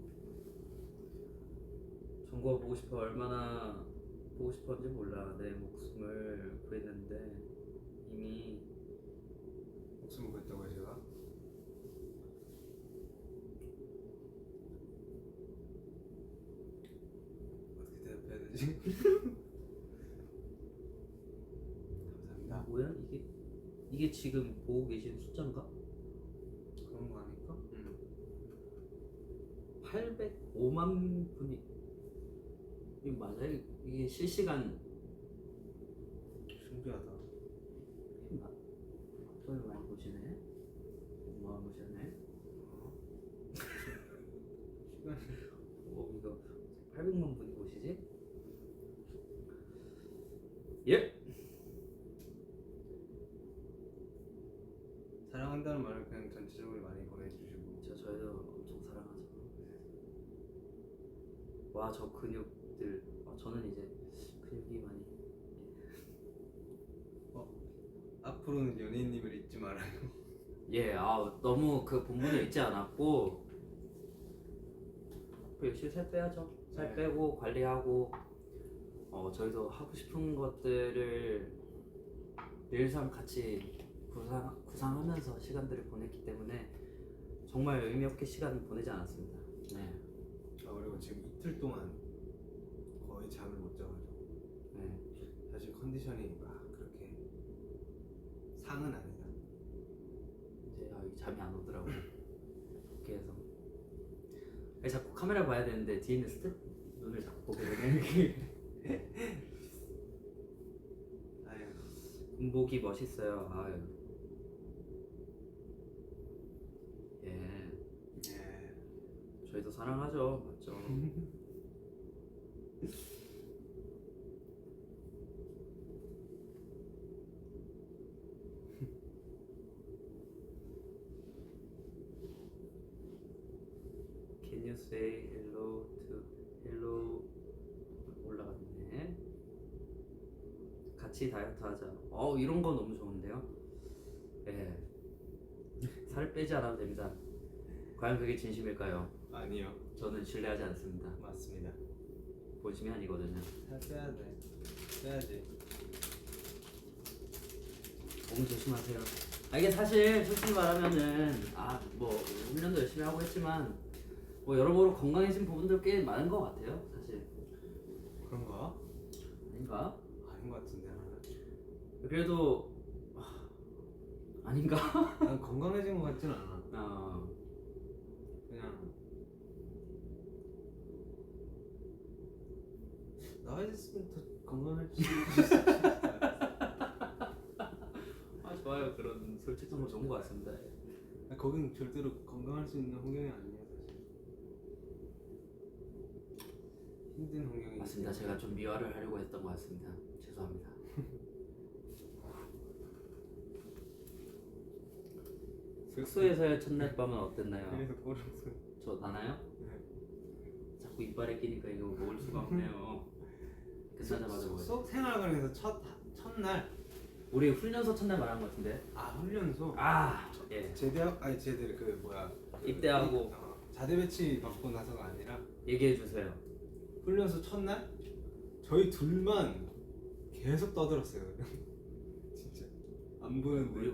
정국아 보고 싶어. 얼마나 보고 싶었는지 몰라. 내 목숨을 구했는데 이미 목숨을 구했다고요 제가? 어떻게 대답해야 되지? 감사합니다. 뭐야 이게 지금 보고 계신 숫자인가? 그런 거 아닐까? 805만 분이 이거 맞아요? 이게 실시간 신기하다. 돈을 많이 보시네. 모아보셨네. 시간 이거 800만 분이 보시지? 예. 사랑한다는 말을 그냥 전체적으로 많이 보내주시고. 저희도 엄청 사랑하죠. 와 저 근육들 저는 이제 근육이 많이 앞으로는 연예인님을 잊지 말아요. 너무 그 본분을 잊지 않았고 열심히 살 빼야죠. 살 네. 빼고 관리하고 저희도 하고 싶은 것들을 늘상 같이 구상하면서 시간들을 보냈기 때문에 정말 의미 없게 시간을 보내지 않았습니다. 네. 그리고 지금 이틀 동안 거의 잠을 못 자가지고 네. 사실 컨디션이 막 그렇게 상은 아니다. 이제 잠이 안 오더라고요. 밖에서 자꾸 카메라 봐야 되는데 뒤에 있는 스텝 눈을 자꾸 보게 되네. 아유. 군복이 멋있어요. 아유. 예. 저희도 사랑하죠. 맞죠? Can you say hello to hello? 올라갔네. 같이 다이어트 하자. 이런 거 너무 좋은데요? 예. 살 빼지 않아도 됩니다. 과연 그게 진심일까요? 아니요. 저는 신뢰하지 않습니다. 맞습니다. 본심이 아니거든요. 살 빼야 돼. 빼야지. 몸 조심하세요. 이게 사실 솔직히 말하면은 뭐 훈련도 열심히 하고 했지만 뭐 여러모로 건강해진 부분들 꽤 많은 것 같아요 사실. 그런가? 아닌가? 아닌 것 같은데. 그래도 아닌가? 난 건강해진 것 같진 않아. 그냥 나이 됐으면 더 건강해질 수 있을 것 같아. 좋아요. 그런 솔직한 거 좋은 것 같습니다. 거긴 절대로 건강할 수 있는 환경이 아니에요 사실. 힘든 환경이. 맞습니다. 제가 좀 미화를 하려고 했던 것 같습니다. 죄송합니다. 숙소에서의 첫날 밤은 어땠나요? 그래서 꼬르륵. 저 나나요? 네. 자꾸 이빨에 끼니까 이거 먹을 수가 없네요. 끝나자마자 먹어요. 숙소 생활관에서 첫날. 우리 훈련소 첫날 말한 것 같은데. 훈련소. 예. 제대학 아니 제대 그 뭐야 입대하고 자대 배치 받고 나서가 아니라 얘기해 주세요. 훈련소 첫날 저희 둘만 계속 떠들었어요. 진짜 안 보는데 우리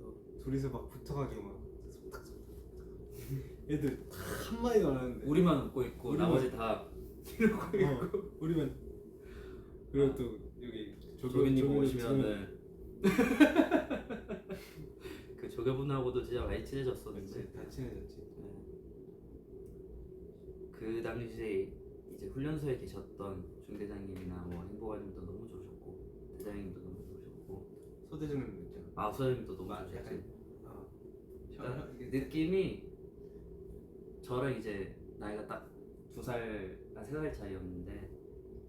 또 둘이서 막 붙어가지고 막 애들 다 한마디도 안 하는데 우리만 웃고 있고 우리만- 나머지 다 이러고 있고. 우리만. 그리고 또 여기 조교님 조교- 오시면은 그 조교분하고도 진짜 많이 친해졌었는데. 그치, 다 친해졌지. 네. 그 당시에 이제 훈련소에 계셨던 중대장님이나 뭐 행보관님도 너무 좋으셨고 대장님도 너무 좋으셨고 소대장님도 있잖아. 마수장님도 너무 약간 좋으셨지. 시원하게 그러니까 느낌이 저랑 이제 나이가 딱 2살, 3살 차이였는데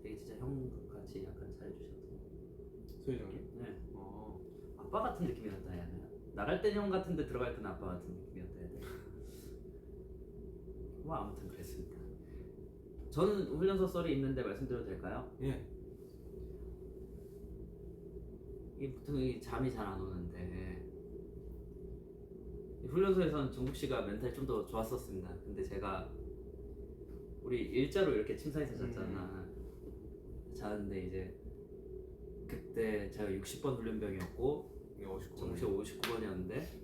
되게 진짜 형같이 약간 잘해주셨던. 소대장님? 네. 어. 아빠 같은 느낌이었다 해야 되나? 나갈 땐 형 같은데 들어갈 땐 아빠 같은 느낌이었다 해야 되나? 뭐 아무튼 그랬습니다. 저는 훈련소 썰이 있는데 말씀드려도 될까요? 예. 이게 보통 잠이 잘 안 오는데 훈련소에서는 정국 씨가 멘탈이 좀 더 좋았었습니다. 근데 제가 우리 일자로 이렇게 침상에서 잤잖아. 자는데 이제 그때 제가 60번 훈련병이었고 이게 59. 정국 씨가 59번이었는데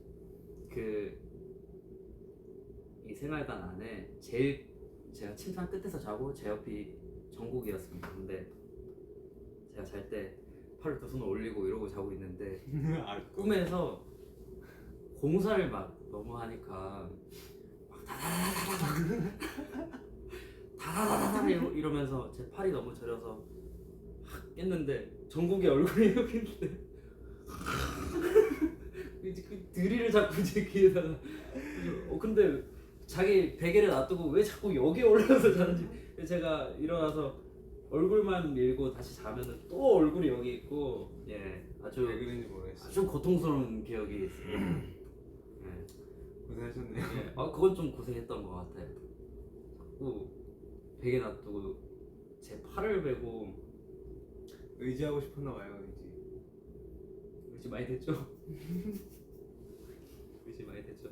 이 생활관 안에 제일 제가 침상 끝에서 자고 제 옆이 정국이었습니다. 근데 제가 잘 때 팔을 두 손을 올리고 이러고 자고 있는데 꿈에서 공사를 막 너무 하니까 막 다다다다다다다다 이러면서 제 팔이 너무 저려서 확 깼는데 정국이 얼굴이 여기 있는데 이제 그 드릴을 자꾸 제 귀에다가 근데 자기 베개를 놔두고 왜 자꾸 여기에 올라가서 자는지 제가 일어나서 얼굴만 밀고 다시 자면은 또 얼굴이 여기 있고 아주 왜 그런지 모르겠어. 아주 고통스러운 기억이 있어요. 고생하셨네요. 그건 좀 고생했던 것 같아요. 자꾸 베개 놔두고 제 팔을 베고 의지하고 싶었나 봐요. 의지 많이 됐죠? 의지 많이 됐죠?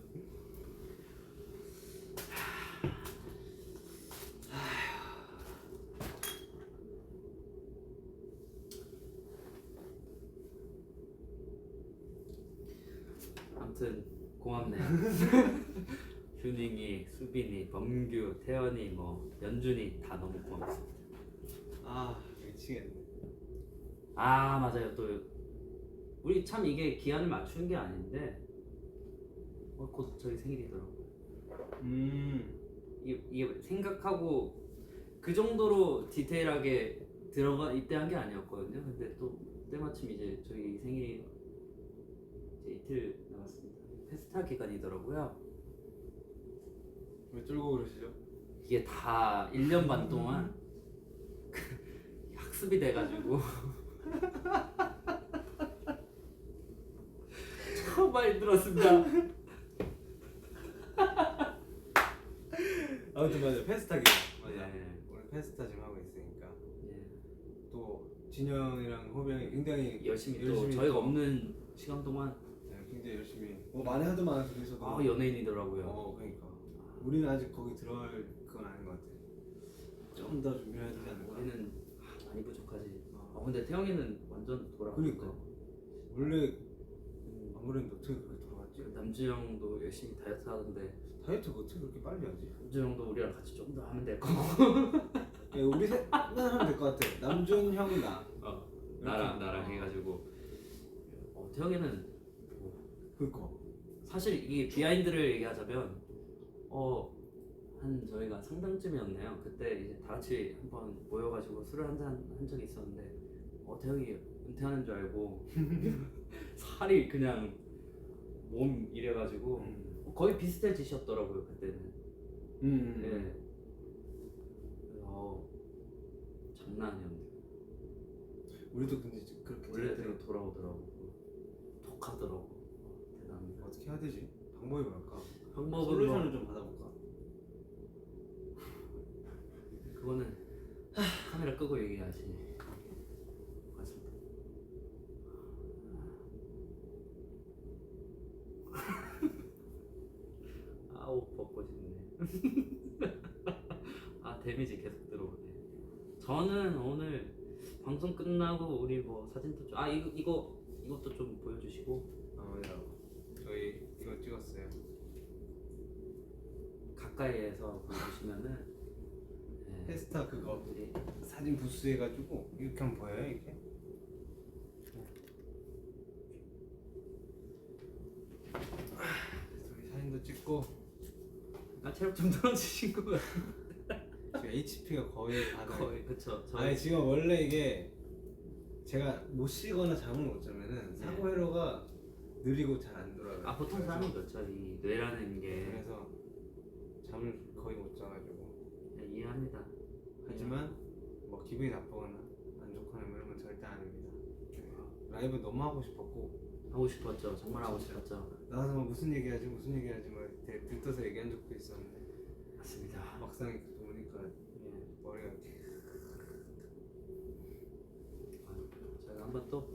아무튼 고맙네요. 휴닝이, 수빈이, 범규, 태연이, 뭐 연준이 다 너무 고맙습니다. 미치겠네. 맞아요. 또 우리 참 이게 기한을 맞추는 게 아닌데 곧 저희 생일이더라고요. 이게 생각하고 그 정도로 디테일하게 입대한 게 아니었거든요. 근데 또 때마침 이제 저희 생일이 이제 이틀 남았습니다. 페스타 기간이더라고요. 왜 쫄고 그러시죠? 이게 다 1년 반 동안 학습이 돼가지고 참 많이 들었습니다. 아무튼 맞아 페스타 기간 맞아. 네. 오늘 페스타 지금 하고 있으니까 예. 또 진영이랑 호병이 굉장히 열심히 또 저희가 없는 시간 동안 굉장히 열심히 많이 하더만 그래서도 연예인이더라고요. 그러니까 우리는 아직 거기 들어갈 그건 아닌 것 같아. 좀 더 준비해야 되지 않을까? 우리는 많이 부족하지. 근데 태영이는 완전 돌아갔어. 그러니까 원래 안 그랬는데 어떻게 그렇게 돌아갔지? 먹지? 남주 형도 열심히 다이어트 하던데 다이어트 어떻게 그렇게 빨리 하지? 남주 형도 우리랑 같이 좀 더 하면 될 거고. 야, 우리 셋만 하면 될 것 같아. 남준 형이 나. 나랑 해가지고 태영이는 그니까. 사실 이게 비하인드를 얘기하자면 한 저희가 상당쯤이었네요. 그때 이제 다 같이 한번 모여가지고 술을 한잔 한 적이 있었는데 태영이 은퇴하는 줄 알고 살이 그냥 몸 이래가지고 거의 비슷해지셨더라고요 그때는. 네. 장난 아니었는데 우리도 근데 이제 그렇게 원래대로 돌아오더라고. 독하더라고. 대단합니다. 어떻게 해야 되지? 방법이 뭘까? 방법은 솔루션을 좀 받아볼까? 그거는 카메라 끄고 얘기하시. 맞습니다. 옷 벗고 싶네. 데미지 계속 들어오네. 저는 오늘 방송 끝나고 우리 뭐 사진도 좀 이것도 좀 보여주시고. 야, 저희 이거 찍었어요. 가까이에서 보여주시면은 페스타 그거 사진 부스 해가지고 이렇게 하면 보여요 이렇게? 우리 사진도 찍고 체력 좀 떨어지신 것 같아요. 지금 HP가 거의 바닥. 거의 그쵸. 아니 지금 원래 이게 제가 못 쉬거나 잠을 못 자면은 사고 회로가 느리고 잘 안 돌아가요. 보통 사람은 그렇죠. 이 뇌라는 게. 그래서 잠을 거의 못 자가지고. 이해합니다. 하지만 뭐 기분이 나쁘거나 안 좋거나 뭐 이런 건 절대 아닙니다. 라이브 너무 하고 싶었고 하고 싶었죠. 정말 하고 싶었죠. 나와서 뭐 무슨 얘기하지 뭐 들떠서 얘기한 적도 있었는데 맞습니다. 막상 보니까 머리가 이렇게. 저희가 한번 또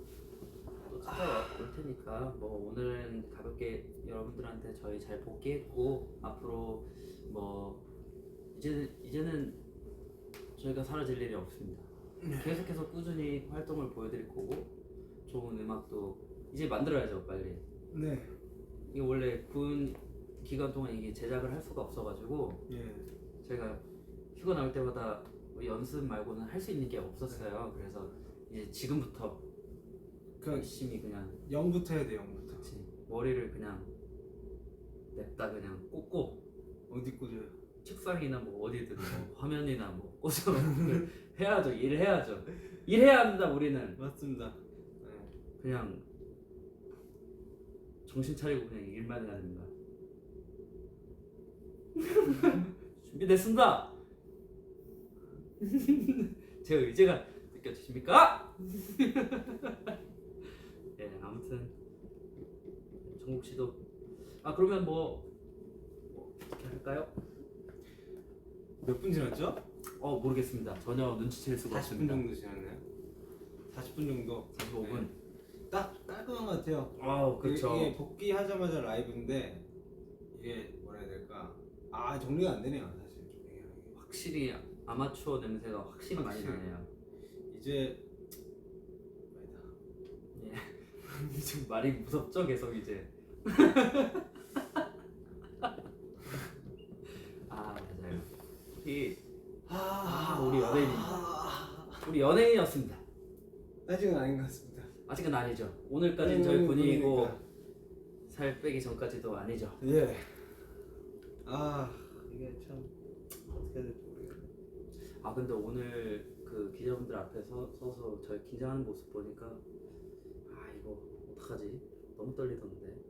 찾아올 테니까 뭐 오늘은 가볍게 여러분들한테 저희 잘 복귀했고 앞으로 뭐 이제는 저희가 사라질 일이 없습니다. 계속해서 꾸준히 활동을 보여드릴 거고 좋은 음악도 이제 만들어야죠 빨리. 네. 이게 원래 군 기간 동안 이게 제작을 할 수가 없어가지고 제가 휴가 나올 때마다 뭐 연습 말고는 할 수 있는 게 없었어요. 그래서 이제 지금부터 열심히 그냥 0부터 해야 돼 0부터. 그치. 머리를 그냥 냅다 그냥 꽂고 어디 꽂아요? 책상이나 뭐 어디든 뭐 화면이나 뭐 꽂아 해야죠. 일해야죠. 일해야 합니다 우리는. 맞습니다. 그냥 정신 차리고 그냥 일만 해야 됩니다. 준비됐습니다. 제 의지가 느껴지십니까? 아무튼 정국 씨도 그러면 뭐 어떻게 할까요? 몇 분 지났죠? 모르겠습니다. 전혀 눈치챌 수가 40분 없습니다. 정도 지났나요? 40분 정도. 45분. 딱 깔끔한 것 같아요. 그렇죠. 이게 복귀하자마자 라이브인데 이게 뭐라 해야 될까? 정리가 안 되네요 사실 좀 얘기하는 게. 확실히 아마추어 냄새가 확실히 많이 나네요. 이제 지금 말이 무섭죠 계속 이제. 맞아요. 우리 우리 연예인이었습니다. 아직은 아닌 것 같습니다. 아직은 아니죠. 오늘까지는 저희 군인이고 살 빼기 전까지도 아니죠. 예. 이게 참 어떻게 해야 될지 모르겠네. 근데 오늘 그 기자분들 앞에 서서 저희 긴장하는 모습 보니까 이거 어떡하지? 너무 떨리던데.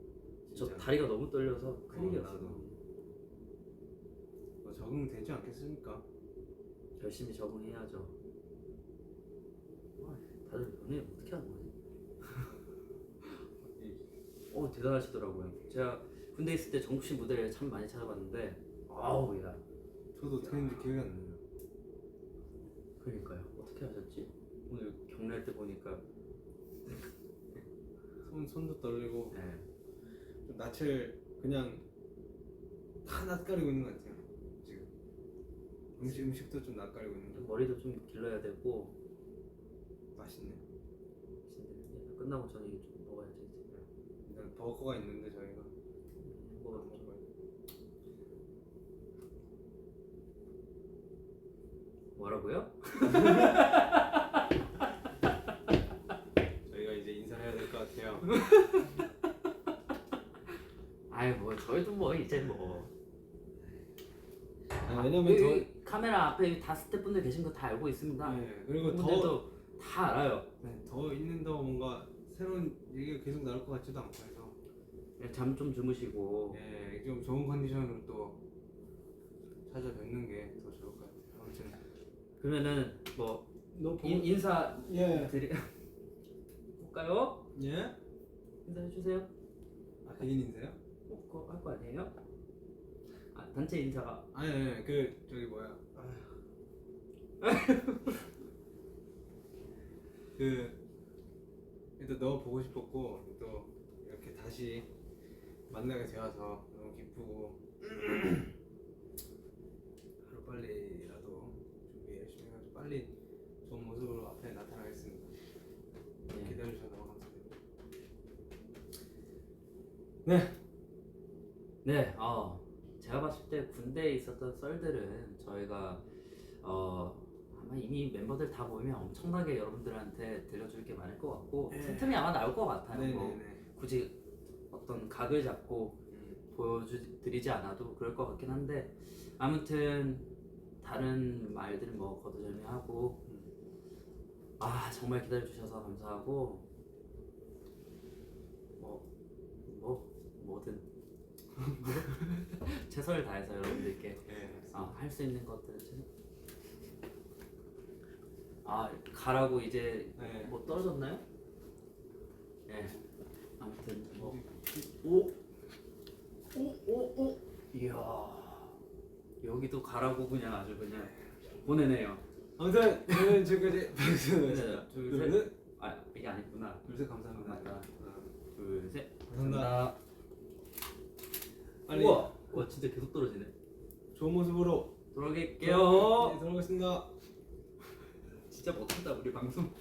저 진짜. 다리가 너무 떨려서 큰일이었어. 나도. 적응되지 않겠습니까? 열심히 적응해야죠. 다들 연애 어떻게 하는 거지? 대단하시더라고요. 제가 군대 있을 때 정국 씨 무대를 참 많이 찾아봤는데 야. 저도 어떻게 했는지 기억이 안 나요. 그러니까요. 어떻게 하셨지? 오늘 경례할 때 보니까 손도 떨리고 네. 좀 낯을 그냥 다 낯가리고 있는 것 같아요. 지금 음식도 좀 낯가리고 있는 거. 머리도 좀 길러야 되고 맛있네. 끝나고 저는 이거 좀 먹어야지. 일단 버거가 있는데 저희가 뭐라고요? 저희가 이제 인사해야 될 것 같아요. 아이 뭐 저희도 뭐 이제 뭐 왜냐면 여기 카메라 앞에 다 스태프분들 계신 거 다 알고 있습니다. 네, 그리고 분들도 다 알아요. 더 있는 더 뭔가 새로운 얘기가 계속 나올 것 같지도 않고 해서 잠 좀 주무시고 좀 좋은 컨디션으로 또 찾아뵙는 게 더 좋을 것 같아요. 아무튼 그러면은 뭐 너 인사 예. 드리 볼까요? 예? 인사해 주세요. 아 개인 인사요? 그거 할 거 아니에요? 아 단체 인사가 아니 그 저기 뭐야 그 일단 너 보고 싶었고 또 이렇게 다시 만나게 되어서 너무 기쁘고 하루 빨리라도 준비 열심히 해가지고 빨리 좋은 모습으로 앞에 나타나겠습니다. 기다려주셔서 너무 감사드립니다. 네, 제가 봤을 때 군대에 있었던 썰들은 저희가 아마 이미 멤버들 다 모이면 엄청나게 여러분들한테 들려줄 게 많을 것 같고 틈틈이 아마 나올 것 같아요. 뭐 굳이 어떤 각을 잡고 보여드리지 않아도 그럴 것 같긴 한데 아무튼 다른 말들 뭐 거두절미하고 정말 기다려주셔서 감사하고 뭐든 최선을 다해서 여러분들께 할 수 있는 것들은 가라고 이제 뭐 떨어졌나요? 아무튼 이야 여기도 가라고 그냥 아주 그냥 보내네요. 아무튼 저는 지금까지 둘셋 이게 아니구나. 둘셋 감사합니다. 맞다. 둘셋 감사합니다. 빨리 우와 진짜 계속 떨어지네. 좋은 모습으로 돌아갈게요. 돌아가겠습니다. 진짜 못한다 우리 방송.